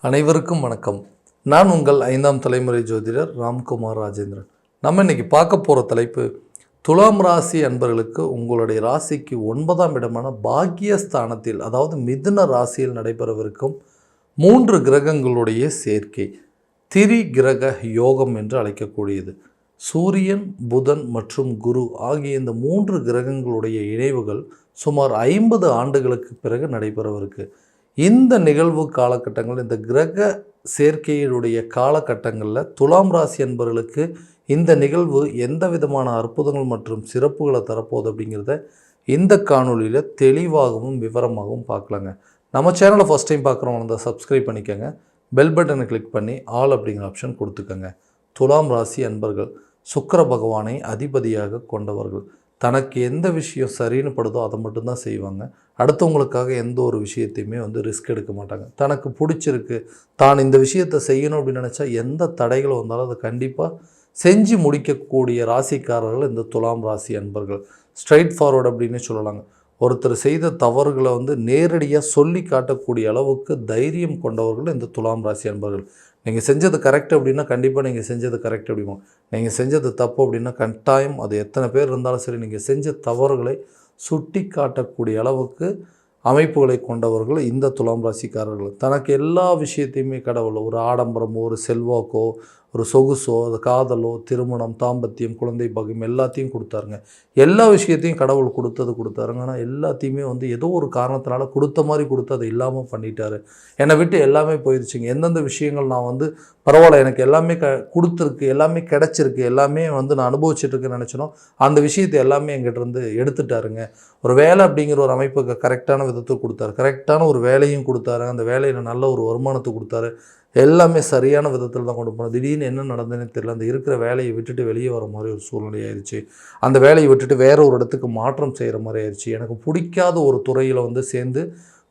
அனைவருக்கும் வணக்கம். நான் உங்கள் 5ஆம் தலைமுறை ஜோதிடர் ராம்குமார் ராஜேந்திரன். நம்ம இன்னைக்கு பார்க்க போகிற தலைப்பு, துலாம் ராசி அன்பர்களுக்கு உங்களுடைய ராசிக்கு 9ஆம் இடமான பாக்கியஸ்தானத்தில், அதாவது மிதுன ராசியில் நடைபெறவிருக்கும் 3 கிரகங்களுடைய சேர்க்கை, திரி கிரக யோகம் என்று அழைக்கக்கூடியது. சூரியன், புதன் மற்றும் குரு ஆகிய இந்த 3 கிரகங்களுடைய இணைவுகள் சுமார் 50 ஆண்டுகளுக்கு பிறகு நடைபெறவிருக்கு. இந்த நிகழ்வு காலகட்டங்கள், இந்த கிரக சேர்க்கையினுடைய காலகட்டங்களில் துலாம் ராசி என்பவர்களுக்கு இந்த நிகழ்வு எந்த விதமான அற்புதங்கள் மற்றும் சிறப்புகளை தரப்போகுது அப்படிங்கிறத இந்த காணொலியில் தெளிவாகவும் விவரமாகவும் பார்க்கலாங்க. நம்ம சேனலை ஃபஸ்ட் டைம் பார்க்குறவங்க இருந்தால் சப்ஸ்கிரைப் பண்ணிக்கோங்க, பெல் பட்டனை கிளிக் பண்ணி ஆல் அப்படிங்கிற ஆப்ஷன் கொடுத்துக்கோங்க. துலாம் ராசி அன்பர்கள் சுக்கிர பகவானை அதிபதியாக கொண்டவர்கள். தனக்கு எந்த விஷயம் சரின்னு படுதோ அதை மட்டும்தான் செய்வாங்க. அடுத்தவங்களுக்காக எந்த ஒரு விஷயத்தையுமே ரிஸ்க் எடுக்க மாட்டாங்க. தனக்கு பிடிச்சிருக்கு, தான் இந்த விஷயத்தை செய்யணும் அப்படின்னு நினச்சா எந்த தடைகள் வந்தாலும் அதை கண்டிப்பாக செஞ்சு முடிக்கக்கூடிய ராசிக்காரர்கள் இந்த துலாம் ராசி அன்பர்கள். ஸ்ட்ரைட் ஃபார்வர்டு அப்படின்னு சொல்லலாங்க. ஒருத்தர் செய்த தவறுகளை நேரடியாக சொல்லி காட்டக்கூடிய அளவுக்கு தைரியம் கொண்டவர்கள் இந்த துலாம் ராசி அன்பர்கள். நீங்கள் செஞ்சது கரெக்ட் அப்படின்னா கண்டிப்பாக நீங்கள் செஞ்சது கரெக்ட் அப்படிமோ, நீங்கள் செஞ்சது தப்பு அப்படின்னா கட்டாயம் அது எத்தனை பேர் இருந்தாலும் சரி, நீங்கள் செஞ்ச தவறுகளை சுட்டி காட்டக்கூடிய அளவுக்கு அமைப்புகளை கொண்டவர்கள் இந்த துலாம் ராசிக்காரர்கள். தனக்கு எல்லா விஷயத்தையுமே கடவுள், ஒரு ஆடம்பரமோ, ஒரு செல்வாக்கோ, ஒரு சொகுசோ, அது காதலோ, திருமணம், தாம்பத்தியம், குழந்தை பாக்கியம் எல்லாத்தையும் கொடுத்தாருங்க. எல்லா விஷயத்தையும் கடவுள் கொடுத்தாருங்க. ஆனால் எல்லாத்தையுமே ஏதோ ஒரு காரணத்தினால கொடுத்த மாதிரி கொடுத்து அதை இல்லாமல் பண்ணிட்டாரு. என்னை விட்டு எல்லாமே போயிடுச்சுங்க. எந்தெந்த விஷயங்கள் நான் பரவாயில்ல, எனக்கு எல்லாமே கொடுத்துருக்கு, எல்லாமே கிடச்சிருக்கு, எல்லாமே நான் அனுபவிச்சுட்ருக்குன்னு நினச்சனோ அந்த விஷயத்தை எல்லாமே எங்கிட்ட எடுத்துட்டாருங்க. ஒரு வேலை அப்படிங்கிற ஒரு அமைப்புக்கு கரெக்டான விதத்தை கொடுத்தாரு, கரெக்டான ஒரு வேலையும் கொடுத்தாரு, அந்த வேலையில் நல்ல ஒரு வருமானத்தை கொடுத்தாரு, எல்லாமே சரியான விதத்தில் தான் கொண்டு போனோம். திடீர்னு என்ன நடந்ததுன்னு தெரியல, அந்த இருக்கிற வேலையை விட்டுட்டு வெளியே வர மாதிரி ஒரு சூழ்நிலை ஆயிடுச்சு. அந்த வேலையை விட்டுட்டு வேற ஒரு இடத்துக்கு மாற்றம் செய்கிற மாதிரி ஆயிடுச்சு. எனக்கு பிடிக்காத ஒரு துறையில் சேர்ந்து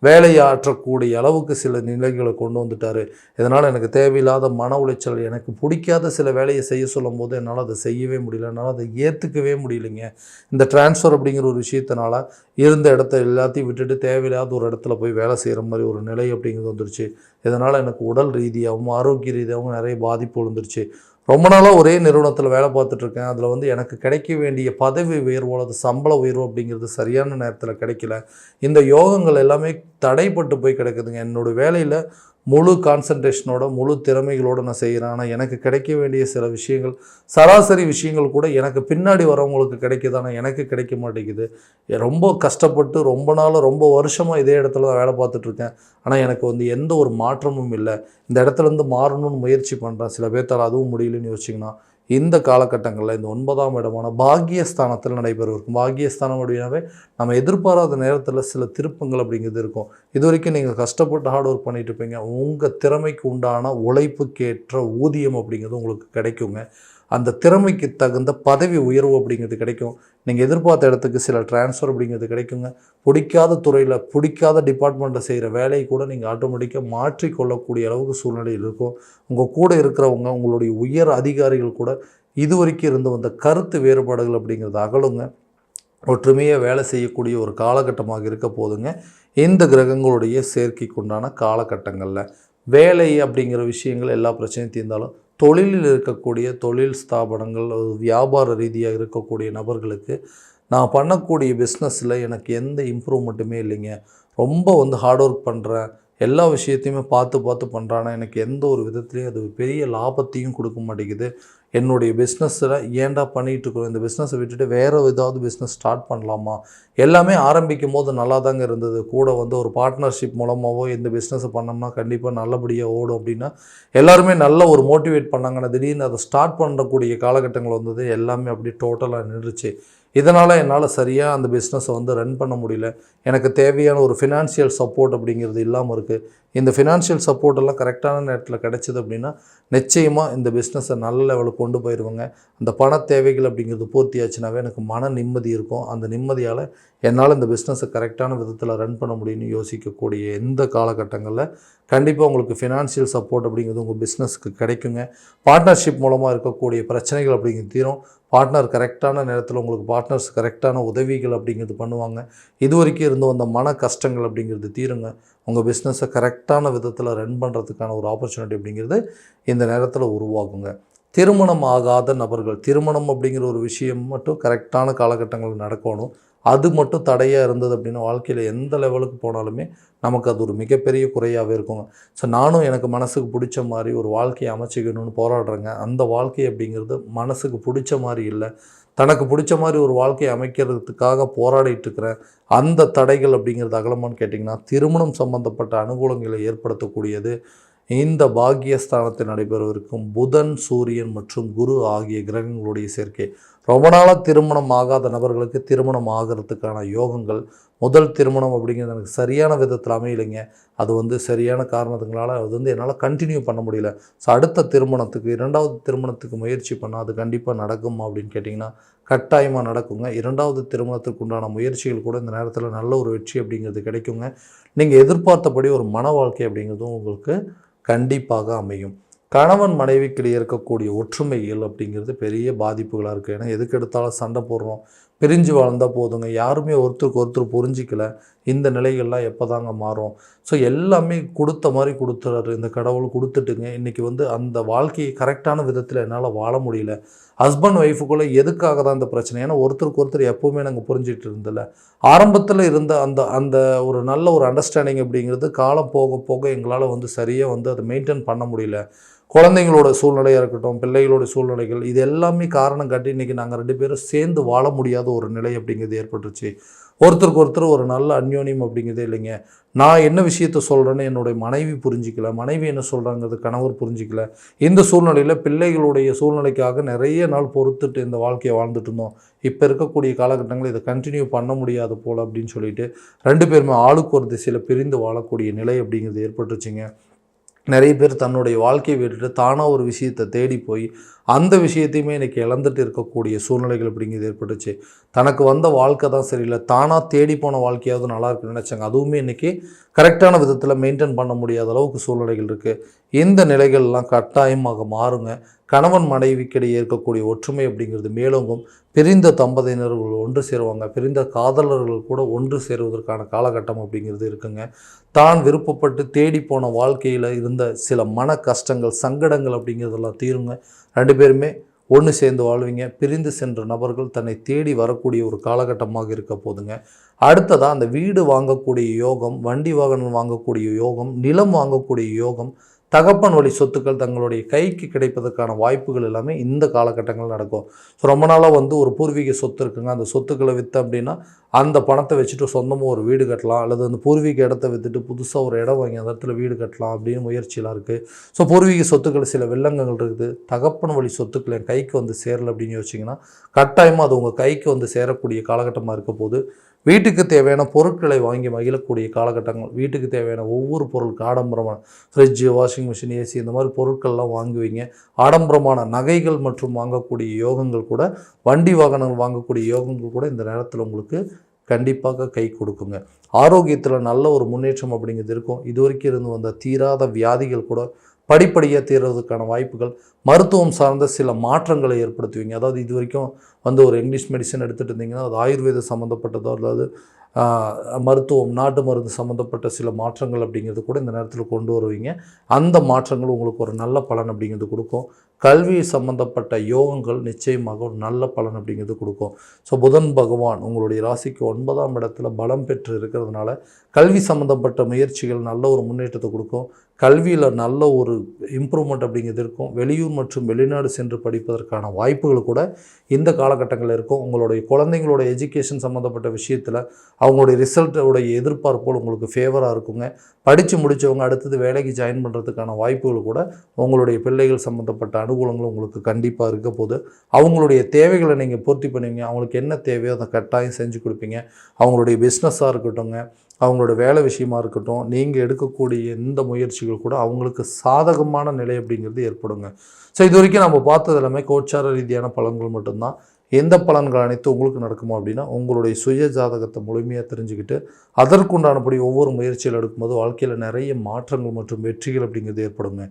வேலையை ஆற்றக்கூடிய அளவுக்கு சில நிலைகளை கொண்டு வந்துட்டார். இதனால் எனக்கு தேவையில்லாத மன உளைச்சல், எனக்கு பிடிக்காத சில வேலையை செய்ய சொல்லும் போது என்னால் அதை செய்யவே முடியல, என்னால் அதை ஏற்றுக்கவே முடியலைங்க. இந்த டிரான்ஸ்ஃபர் அப்படிங்கிற ஒரு விஷயத்தினால இருந்த இடத்த எல்லாத்தையும் விட்டுட்டு தேவையில்லாத ஒரு இடத்துல போய் வேலை செய்கிற மாதிரி ஒரு நிலை அப்படிங்கிறது வந்துருச்சு. இதனால் எனக்கு உடல் ரீதியாகவும் ஆரோக்கிய ரீதியாகவும் நிறைய பாதிப்பு வந்துருச்சு. ரொம்ப நாளாக ஒரே நிறுவனத்தில் வேலை பார்த்துட்ருக்கேன். அதில் எனக்கு கிடைக்க வேண்டிய பதவி உயர்வோ அல்லது சம்பள உயர்வோ அப்படிங்கிறது சரியான நேரத்தில் கிடைக்கல. இந்த யோகங்கள் எல்லாமே தடைப்பட்டு போய் கிடக்குதுங்க. என்னோடய வேலையில் முழு கான்சன்ட்ரேஷனோட, முழு திறமைகளோடு நான் செய்கிறேன். ஆனால் எனக்கு கிடைக்க வேண்டிய சில விஷயங்கள், சராசரி விஷயங்கள் கூட எனக்கு பின்னாடி வரவங்களுக்கு கிடைக்குது, ஆனால் எனக்கு கிடைக்க மாட்டேங்குது. ரொம்ப கஷ்டப்பட்டு ரொம்ப வருஷமாக இதே இடத்துல தான் வேலை பார்த்துட்ருக்கேன். ஆனால் எனக்கு எந்த ஒரு மாற்றமும் இல்லை. இந்த இடத்துலேருந்து மாறணும்னு முயற்சி பண்ணுறேன், சில பேர்த்தால் அதுவும் முடியலன்னு யோசிச்சிங்கன்னா இந்த காலகட்டங்களில் இந்த 9ஆம் இடமான பாக்கியஸ்தானத்தில் நடைபெறும். பாக்கியஸ்தானம் அப்படின்னாவே நம்ம எதிர்பாராத நேரத்தில் சில திருப்பங்கள் அப்படிங்கிறது இருக்கும். இது வரைக்கும் நீங்கள் கஷ்டப்பட்டு ஹார்ட் ஒர்க் பண்ணிட்டு இருப்பீங்க. உங்கள் திறமைக்கு உண்டான உழைப்புக்கேற்ற ஊதியம் அப்படிங்கிறது உங்களுக்கு கிடைக்குங்க. அந்த திறமைக்கு தகுந்த பதவி உயர்வு அப்படிங்கிறது கிடைக்கும். நீங்கள் எதிர்பார்த்த இடத்துக்கு சில டிரான்ஸ்ஃபர் அப்படிங்கிறது கிடைக்குங்க. பிடிக்காத துறையில், பிடிக்காத டிபார்ட்மெண்ட்டில் செய்கிற வேலையை கூட நீங்கள் ஆட்டோமேட்டிக்காக மாற்றிக்கொள்ளக்கூடிய அளவுக்கு சூழ்நிலையில் இருக்கும். உங்கள் கூட இருக்கிறவங்க, உங்களுடைய உயர் அதிகாரிகள் கூட இது வரைக்கும் இருந்து வந்த கருத்து வேறுபாடுகள் அப்படிங்கிறது அகலுங்க. ஒற்றுமையாக வேலை செய்யக்கூடிய ஒரு காலகட்டமாக இருக்க போதுங்க இந்த கிரகங்களுடைய சேர்க்கைக்குண்டான காலகட்டங்களில். வேலை அப்படிங்கிற விஷயங்கள் எல்லா பிரச்சனையும் தீர்ந்தாலும், தொழிலில் இருக்கக்கூடிய தொழில் ஸ்தாபனங்கள், வியாபார ரீதியாக இருக்கக்கூடிய நபர்களுக்கு நான் பண்ணக்கூடிய பிஸ்னஸில் எனக்கு எந்த இம்ப்ரூவ்மெண்ட்டுமே இல்லைங்க. ரொம்ப ஹார்ட் ஒர்க் பண்ணுறேன், எல்லா விஷயத்தையுமே பார்த்து பண்ணுறானா எனக்கு எந்த ஒரு விதத்துலேயும் அது பெரிய லாபத்தையும் கொடுக்க மாட்டேங்குது. என்னுடைய பிஸ்னஸில் ஏன்டா பண்ணிகிட்ருக்கோம், இந்த பிஸ்னஸை விட்டுட்டு வேறு ஏதாவது பிஸ்னஸ் ஸ்டார்ட் பண்ணலாமா? எல்லாமே ஆரம்பிக்கும் போது நல்லா தாங்க இருந்தது. கூட ஒரு பார்ட்னர்ஷிப் மூலமாகவோ இந்த பிஸ்னஸை பண்ணோம்னா கண்டிப்பாக நல்லபடியாக ஓடும் அப்படின்னா எல்லாருமே நல்ல ஒரு மோட்டிவேட் பண்ணாங்கன்னா, திடீர்னு அதை ஸ்டார்ட் பண்ணக்கூடிய காலகட்டங்கள் வந்தது. எல்லாமே அப்படி டோட்டலாக நின்றுச்சு. இதனால் என்னால் சரியாக அந்த பிஸ்னஸை ரன் பண்ண முடியல. எனக்கு தேவையான ஒரு ஃபினான்ஷியல் சப்போர்ட் அப்படிங்கிறது இல்லாமல் இருக்குது. இந்த ஃபினான்ஷியல் சப்போர்ட்டெல்லாம் கரெக்டான நேரத்தில் கிடச்சிது அப்படின்னா நிச்சயமாக இந்த பிஸ்னஸை நல்ல லெவலுக்கு கொண்டு போயிடுவாங்க. அந்த பண தேவைகள் அப்படிங்கிறது பூர்த்தி ஆச்சுனாவே எனக்கு மன நிம்மதி இருக்கும். அந்த நிம்மதியால் என்னால் இந்த பிஸ்னஸை கரெக்டான விதத்தில் ரன் பண்ண முடியும்னு யோசிக்கக்கூடிய எந்த காலகட்டங்களில் கண்டிப்பாக உங்களுக்கு ஃபினான்ஷியல் சப்போர்ட் அப்படிங்கிறது உங்கள் பிஸ்னஸுக்கு கிடைக்குங்க. பார்ட்னர்ஷிப் மூலமாக இருக்கக்கூடிய பிரச்சனைகள் அப்படிங்கிறது தீரும். பார்ட்னர் கரெக்டான நேரத்தில் உங்களுக்கு பார்ட்னர்ஸ் கரெக்டான உதவிகள் அப்படிங்கிறது பண்ணுவாங்க. இது வரைக்கும் இருந்து வந்த மன கஷ்டங்கள் அப்படிங்கிறது தீருங்க. உங்கள் பிஸ்னஸை கரெக்டான விதத்தில் ரன் பண்ணுறதுக்கான ஒரு ஆப்பர்ச்சுனிட்டி அப்படிங்கிறது இந்த நேரத்தில் உருவாகுங்க. திருமணம் ஆகாத நபர்கள், திருமணம் அப்படிங்கிற ஒரு விஷயம் மட்டும் கரெக்டான காலகட்டங்களில் நடக்கணும். அது மட்டும் தடையாக இருந்தது அப்படின்னா வாழ்க்கையில் எந்த லெவலுக்கு போனாலுமே நமக்கு அது ஒரு மிகப்பெரிய குறையாகவே இருக்குங்க. ஸோ நானும் எனக்கு மனசுக்கு பிடிச்ச மாதிரி ஒரு வாழ்க்கையை அமைச்சிக்கணும்னு போராடுறேங்க. அந்த வாழ்க்கை அப்படிங்கிறது மனசுக்கு பிடிச்ச மாதிரி இல்லை, தனக்கு பிடிச்ச மாதிரி ஒரு வாழ்க்கையை அமைக்கிறதுக்காக போராடிட்டு இருக்கிறேன். அந்த தடைகள் அப்படிங்கிறது அகலமான்னு கேட்டிங்கன்னா, திருமணம் சம்பந்தப்பட்ட அனுகூலங்களை ஏற்படுத்தக்கூடியது இந்த பாக்கியஸ்தானத்தில் நடைபெறவிருக்கும் புதன், சூரியன் மற்றும் குரு ஆகிய கிரகங்களுடைய சேர்க்கை. ரொம்ப நாளாக திருமணம் ஆகாத நபர்களுக்கு திருமணம் ஆகிறதுக்கான யோகங்கள். முதல் திருமணம் அப்படிங்கிறது எனக்கு சரியான விதத்தில் அமையலைங்க, அது சரியான காரணத்துங்களால் அது என்னால் கண்டினியூ பண்ண முடியல. ஸோ அடுத்த திருமணத்துக்கு, இரண்டாவது திருமணத்துக்கு முயற்சி பண்ணால் அது கண்டிப்பாக நடக்குமா அப்படின்னு கேட்டிங்கன்னா, கட்டாயமாக நடக்குங்க. இரண்டாவது திருமணத்துக்கு உண்டான முயற்சிகள் கூட இந்த நேரத்தில் நல்ல ஒரு வெற்றி அப்படிங்கிறது கிடைக்குங்க. நீங்கள் எதிர்பார்த்தபடி ஒரு மன வாழ்க்கை அப்படிங்கிறதும் உங்களுக்கு கண்டிப்பாக அமையும். கணவன் மனைவிக்கிடையே இருக்கக்கூடிய ஒற்றுமைகள் அப்படிங்கிறது பெரிய பாதிப்புகளாக இருக்குது. ஏன்னா எதுக்கு எடுத்தாலும் சண்டை போடுறோம், பிரிஞ்சு வாழ்ந்தால் போதுங்க, யாருமே ஒருத்தருக்கு ஒருத்தர் புரிஞ்சிக்கல. இந்த நிலைகள்லாம் எப்போ தாங்க மாறும்? ஸோ எல்லாமே கொடுத்த மாதிரி கொடுத்துறாரு இந்த கடவுள், கொடுத்துட்டுங்க இன்றைக்கி அந்த வாழ்க்கையை கரெக்டான விதத்தில் என்னால் வாழ முடியல. ஹஸ்பண்ட் ஒய்ஃபுக்குள்ளே எதுக்காக தான் இந்த பிரச்சனை? ஏன்னா ஒருத்தருக்கு ஒருத்தர் எப்போவுமே நாங்கள் புரிஞ்சிட்டு இருந்ததில்ல. ஆரம்பத்தில் இருந்த அந்த அந்த ஒரு நல்ல ஒரு அண்டர்ஸ்டாண்டிங் அப்படிங்கிறது காலம் போக போக எங்களால் சரியாக அதை மெயின்டைன் பண்ண முடியல. குழந்தைங்களோட சூழ்நிலையாக இருக்கட்டும், பிள்ளைகளோட சூழ்நிலைகள், இது எல்லாமே காரணம் காட்டி இன்றைக்கி நாங்கள் 2 பேரும் சேர்ந்து வாழ முடியாத ஒரு நிலை அப்படிங்கிறது ஏற்பட்டுருச்சு. ஒருத்தருக்கு ஒருத்தர் ஒரு நல்ல அந்யோன்யம் அப்படிங்கிறதே இல்லைங்க. நான் என்ன விஷயத்த சொல்கிறேன்னு என்னுடைய மனைவி புரிஞ்சிக்கல, மனைவி என்ன சொல்கிறாங்கிறது கணவர் புரிஞ்சிக்கல. இந்த சூழ்நிலையில் பிள்ளைகளுடைய சூழ்நிலைக்காக நிறைய நாள் பொறுத்துட்டு இந்த வாழ்க்கையை வாழ்ந்துட்டு இருந்தோம். இப்போ இருக்கக்கூடிய காலகட்டங்களில் இதை கண்டினியூ பண்ண முடியாது போல் அப்படின்னு சொல்லிட்டு 2 பேருமே ஆளுக்கு ஒரு திசையில் பிரிந்து வாழக்கூடிய நிலை அப்படிங்கிறது ஏற்பட்டுருச்சுங்க. நிறைய பேர் தன்னுடைய வாழ்க்கையை விட்டுட்டு தானாக ஒரு விஷயத்தை தேடி போய் அந்த விஷயத்தையுமே இன்றைக்கி இழந்துட்டு இருக்கக்கூடிய சூழ்நிலைகள் அப்படிங்கிறது ஏற்பட்டுச்சு. தனக்கு வந்த வாழ்க்கை தான் சரியில்லை, தானாக தேடி போன வாழ்க்கையாவது நல்லா இருக்குன்னு நினச்சாங்க. அதுவுமே இன்றைக்கி கரெக்டான விதத்தில் மெயின்டைன் பண்ண முடியாத அளவுக்கு சூழ்நிலைகள் இருக்குது. இந்த நிலைகள்லாம் கட்டாயமாக மாறுங்க. கணவன் மனைவிக்கிடையே இருக்கக்கூடிய ஒற்றுமை அப்படிங்கிறது மேலோங்கும். பிரிந்த தம்பதியினர்கள் ஒன்று சேருவாங்க, பிரிந்த காதலர்கள் கூட ஒன்று சேருவதற்கான காலகட்டம் அப்படிங்கிறது இருக்குங்க. தான் விருப்பப்பட்டு தேடி போன வாழ்க்கையில் இருந்த சில மன கஷ்டங்கள், சங்கடங்கள் அப்படிங்கிறதெல்லாம் தீருங்க. 2 பேருமே ஒன்று சேர்ந்து வாழ்வீங்க. பிரிந்து சென்ற நபர்கள் தன்னை தேடி வரக்கூடிய ஒரு காலகட்டமாக இருக்க போதுங்க. அடுத்ததாக அந்த வீடு வாங்கக்கூடிய யோகம், வண்டி வாகனம் வாங்கக்கூடிய யோகம், நிலம் வாங்கக்கூடிய யோகம், தகப்பன் வழி சொத்துக்கள் தங்களுடைய கைக்கு கிடைப்பதற்கான வாய்ப்புகள் எல்லாமே இந்த காலகட்டங்கள் நடக்கும். ஸோ ரொம்ப நாளாக ஒரு பூர்வீக சொத்து இருக்குங்க, அந்த சொத்துக்களை விற்று அப்படின்னா அந்த பணத்தை வச்சுட்டு சொந்தமாக ஒரு வீடு கட்டலாம், அல்லது அந்த பூர்வீக இடத்த விற்றுட்டு புதுசாக ஒரு இடம் வாங்கி அந்த இடத்துல வீடு கட்டலாம் அப்படின்னு முயற்சியெலாம் இருக்குது. ஸோ பூர்வீக சொத்துக்கள் சில வில்லங்கங்கள் இருக்குது. தகப்பன் வழி சொத்துக்கள் என் கைக்கு சேரலை அப்படின்னு யோசிச்சிங்கன்னா கட்டாயமாக அது உங்கள் கைக்கு சேரக்கூடிய காலகட்டமாக இருக்க போது. வீட்டுக்கு தேவையான பொருட்களை வாங்கி மகிழக்கூடிய காலகட்டங்கள். வீட்டுக்கு தேவையான ஒவ்வொரு பொருளுக்கு ஆடம்பரமான ஃப்ரிட்ஜு, வாஷிங் மிஷின், ஏசி இந்த மாதிரி பொருட்கள்லாம் வாங்குவீங்க. ஆடம்பரமான நகைகள் மற்றும் வாங்கக்கூடிய யோகங்கள் கூட, வண்டி வாகனங்கள் வாங்கக்கூடிய யோகங்கள் கூட இந்த நேரத்தில் உங்களுக்கு கண்டிப்பாக கை கொடுக்குங்க. ஆரோக்கியத்தில் நல்ல ஒரு முன்னேற்றம் அப்படிங்கிறது இருக்கும். இது வரைக்கும் இருந்து வந்த தீராத வியாதிகள் கூட படிப்படியாக தீர்றதுக்கான வாய்ப்புகள், மருத்துவம் சார்ந்த சில மாற்றங்களை ஏற்படுத்துவீங்க. அதாவது இது வரைக்கும் ஒரு இங்கிலீஷ் மெடிசன் எடுத்துகிட்டு இருந்தீங்கன்னா அது ஆயுர்வேத சம்மந்தப்பட்டதோ அதாவது மருத்துவம், நாட்டு மருந்து சம்மந்தப்பட்ட சில மாற்றங்கள் அப்படிங்கிறது கூட இந்த நேரத்தில் கொண்டு வருவீங்க. அந்த மாற்றங்கள் உங்களுக்கு ஒரு நல்ல பலன் அப்படிங்கிறது கொடுக்கும். கல்வி சம்மந்தப்பட்ட யோகங்கள் நிச்சயமாக ஒரு நல்ல பலன் அப்படிங்கிறது கொடுக்கும். ஸோ புதன் பகவான் உங்களுடைய ராசிக்கு 9ஆம் இடத்துல பலம் பெற்று இருக்கிறதுனால கல்வி சம்மந்தப்பட்ட முயற்சிகள் நல்ல ஒரு முன்னேற்றத்தை கொடுக்கும். கல்வியில் நல்ல ஒரு இம்ப்ரூவ்மெண்ட் அப்படிங்கிறது இருக்கும். வெளியூர் மற்றும் வெளிநாடு சென்று படிப்பதற்கான வாய்ப்புகள் கூட இந்த காலகட்டங்களில் இருக்கும். உங்களுடைய குழந்தைங்களோட எஜுகேஷன் சம்மந்தப்பட்ட விஷயத்தில் அவங்களுடைய ரிசல்ட்டோடைய எதிர்பார்ப்புகள் உங்களுக்கு ஃபேவராக இருக்குங்க. படித்து முடித்தவங்க அடுத்தது வேலைக்கு ஜாயின் பண்ணுறதுக்கான வாய்ப்புகள் கூட உங்களுடைய பிள்ளைகள் சம்மந்தப்பட்ட அனுகூலங்கள் உங்களுக்கு கண்டிப்பாக இருக்க போது. அவங்களுடைய தேவைகளை நீங்கள் பூர்த்தி பண்ணுவீங்க. அவங்களுக்கு என்ன தேவையோ அதை கட்டாயம் செஞ்சு கொடுப்பீங்க. அவங்களுடைய பிஸ்னஸாக இருக்கட்டும்ங்க, அவங்களோட வேலை விஷயமா இருக்கட்டும், நீங்கள் எடுக்கக்கூடிய எந்த முயற்சிகள் கூட அவங்களுக்கு சாதகமான நிலை அப்படிங்கிறது ஏற்படுங்க. ஸோ இது வரைக்கும் நம்ம பார்த்தது எல்லாமே கோச்சார ரீதியான பலன்கள் மட்டும்தான். எந்த பலன்கள் அனைத்து உங்களுக்கு நடக்குமோ அப்படின்னா உங்களுடைய சுய ஜாதகத்தை முழுமையாக தெரிஞ்சுக்கிட்டு அதற்குண்டானபடி ஒவ்வொரு முயற்சிகள் எடுக்கும்போது வாழ்க்கையில் நிறைய மாற்றங்கள் மற்றும் வெற்றிகள் அப்படிங்கிறது ஏற்படுங்க.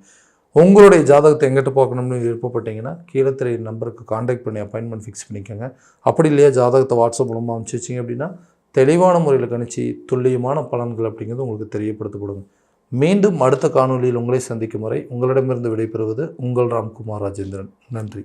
உங்களுடைய ஜாதகத்தை எங்கிட்ட பார்க்கணும்னு விருப்பப்பட்டீங்கன்னா கீழே தெரிய நம்பருக்கு காண்டாக்ட் பண்ணி அப்பாயின்மெண்ட் ஃபிக்ஸ் பண்ணிக்கோங்க. அப்படி இல்லையா ஜாதகத்தை வாட்ஸ்அப் மூலமாக அனுப்பிச்சி வச்சிங்க அப்படின்னா தெளிவான முறையில் கணிச்சு துல்லியமான பலன்கள் அப்படிங்கிறது உங்களுக்கு தெரியப்படுத்தப்படுங்க. மீண்டும் அடுத்த காணொலியில் உங்களை சந்திக்கும் வரை உங்களிடமிருந்து விடைபெறுவது உங்கள் ராம்குமார் ராஜேந்திரன். நன்றி.